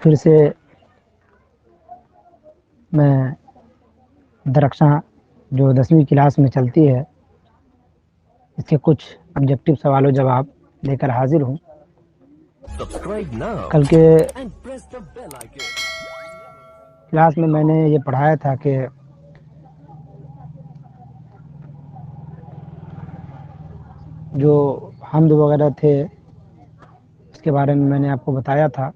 پھر سے میں درخشاں جو 10ویں کلاس میں چلتی ہے اس کے کچھ آبجیکٹو سوال و جواب لے کر حاضر ہوں. کل کے کلاس میں نے یہ پڑھایا تھا کہ جو حمد وغیرہ تھے اس کے بارے میں نے آپ کو بتایا تھا،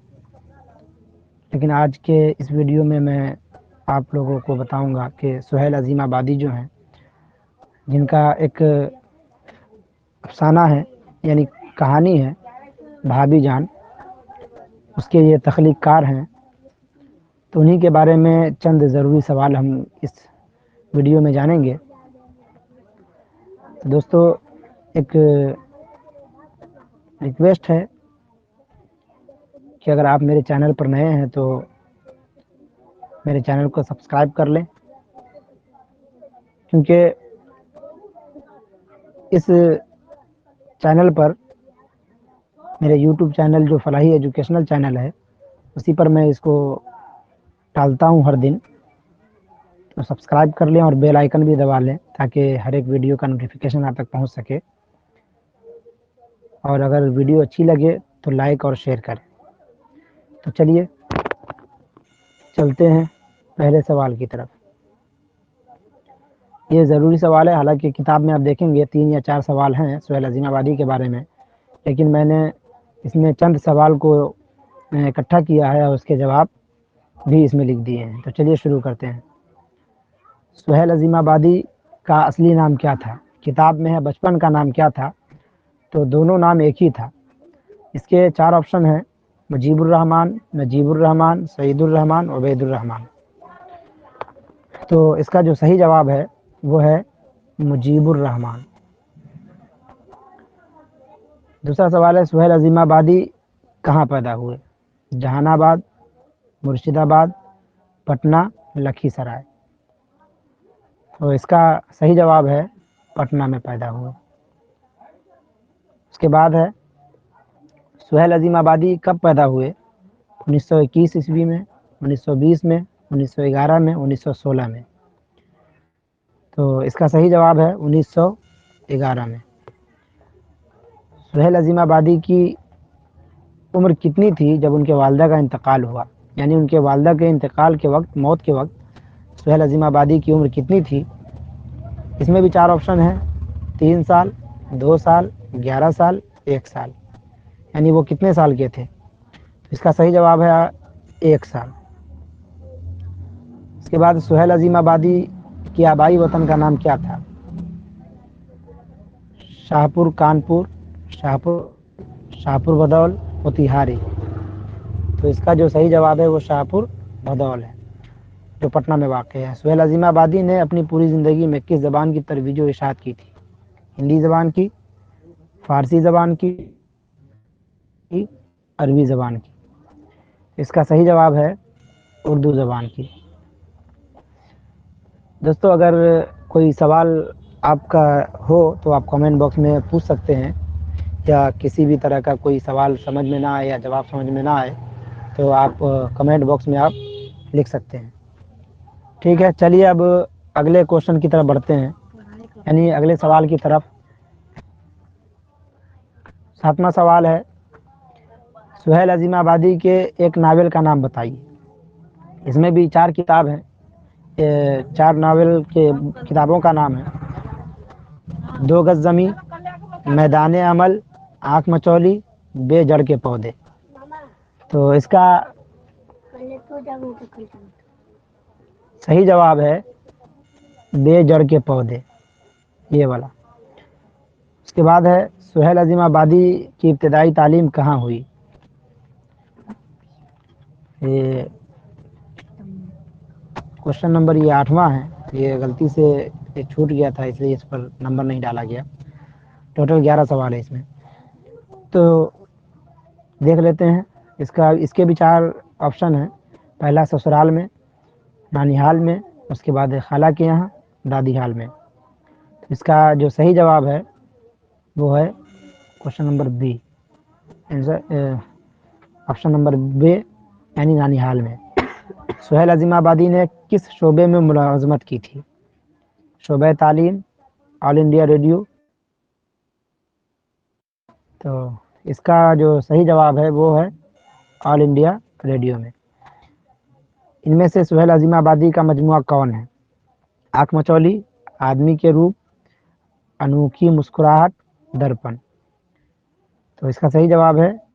لیکن آج کے اس ویڈیو میں آپ لوگوں کو بتاؤں گا کہ سہیل عظیم آبادی جو ہیں، جن کا ایک افسانہ ہے یعنی کہانی ہے بھابھی جان، اس کے یہ تخلیق کار ہیں. تو انہی کے بارے میں چند ضروری سوال ہم اس ویڈیو میں جانیں گے. دوستو ایک ریکویسٹ ہے کہ اگر آپ میرے چینل پر نئے ہیں تو میرے چینل کو سبسکرائب کر لیں، کیونکہ اس چینل پر میرے یوٹیوب چینل جو فلاحی ایجوکیشنل چینل ہے اسی پر میں اس کو ڈالتا ہوں ہر دن. تو سبسکرائب کر لیں اور بیل آئیکن بھی دبا لیں تاکہ ہر ایک ویڈیو کا نوٹیفیکیشن آپ تک پہنچ سکے. اور اگر ویڈیو اچھی لگے تو لائک اور شیئر کریں. تو چلیے چلتے ہیں پہلے سوال کی طرف. یہ ضروری سوال ہے، حالانکہ کتاب میں آپ دیکھیں گے 3 یا 4 سوال ہیں سہیل عظیم آبادی کے بارے میں، لیکن میں نے اس میں چند سوال کو اکٹھا کیا ہے اور اس کے جواب بھی اس میں لکھ دیے ہیں. تو چلیے شروع کرتے ہیں. سہیل عظیم آبادی کا اصلی نام کیا تھا؟ کتاب میں ہے بچپن کا نام کیا تھا؟ تو دونوں نام ایک ہی تھا. اس کے 4 آپشن ہیں: مجیب الرحمان، نجیب الرحمان، سعید الرحمان، عبید الرحمان. تو اس کا جو صحیح جواب ہے وہ ہے مجیب الرحمان. دوسرا سوال ہے سہیل عظیم آبادی کہاں پیدا ہوئے؟ جہان آباد، مرشد آباد، پٹنہ، لکھی سرائے. تو اس کا صحیح جواب ہے پٹنہ میں پیدا ہوئے. اس کے بعد ہے سہیل عظیم آبادی کب پیدا ہوئے؟ 1921 عیسوی میں، 1920 میں، 1911 میں، 1916 میں. تو اس کا صحیح جواب ہے 1911 میں. سہیل عظیم آبادی کی عمر کتنی تھی جب ان کے والدہ کا انتقال ہوا؟ یعنی ان کے والدہ کے انتقال کے وقت، موت کے وقت سہیل عظیم آبادی کی عمر کتنی تھی؟ اس میں بھی 4 آپشن ہیں: 3 سال، 2 سال، 11 سال، 1 سال. یعنی وہ کتنے سال کے تھے؟ اس کا صحیح جواب ہے 1 سال. اس کے بعد سہیل عظیم آبادی کی آبائی وطن کا نام کیا تھا؟ شاہپور کانپور، شاہپور بھدول، موتیہاری. تو اس کا جو صحیح جواب ہے وہ شاہپور بھدول ہے جو پٹنہ میں واقع ہے. سہیل عظیم آبادی نے اپنی پوری زندگی میں کس زبان کی ترویج و اشاعت کی تھی؟ ہندی زبان کی، فارسی زبان کی، عربی زبان کی. اس کا صحیح جواب ہے اردو زبان کی. دوستو اگر کوئی سوال آپ کا ہو تو آپ کمنٹ باکس میں پوچھ سکتے ہیں، یا کسی بھی طرح کا کوئی سوال سمجھ میں نہ آئے یا جواب سمجھ میں نہ آئے تو آپ کمنٹ باکس میں آپ لکھ سکتے ہیں. ٹھیک ہے، چلیے اب اگلے کوشچن کی طرف بڑھتے ہیں، یعنی اگلے سوال کی طرف. 7واں سوال ہے سہیل عظیم آبادی کے ایک ناول کا نام بتائیے. اس میں بھی 4 کتاب ہیں. 4 ناول کے کتابوں کا نام ہے: 2 گز زمیں، میدان عمل، آنکھ مچولی، بے جڑ کے پودے. تو اس کا صحیح جواب ہے بے جڑ کے پودے، یہ والا. اس کے بعد ہے سہیل عظیم آبادی کی ابتدائی تعلیم کہاں ہوئی؟ یہ کوشچن نمبر 8واں ہے. یہ غلطی سے چھوٹ گیا تھا، اس لیے اس پر نمبر نہیں ڈالا گیا. ٹوٹل 11 سوال ہے اس میں. تو دیکھ لیتے ہیں اس کے بھی 4 آپشن ہیں: پہلا سسرال میں، نانیہال میں، اس کے بعد خالہ کے یہاں، دادی حال میں. اس کا جو صحیح جواب ہے وہ ہے question number be, option number be, یعنی نانیہال میں۔ سہیل عظیم آبادی نے کس شعبے میں ملازمت کی تھی؟ شعبہ تعلیم، آل انڈیا ریڈیو۔ تو اس کا جو صحیح جواب ہے وہ ہے آل انڈیا ریڈیو میں۔ ان میں سے سہیل عظیم آبادی کا مجموعہ کون ہے؟ آنکھ مچولی، آدمی کے روپ، انوکھی مسکراہٹ، درپن۔ تو اس کا صحیح جواب ہے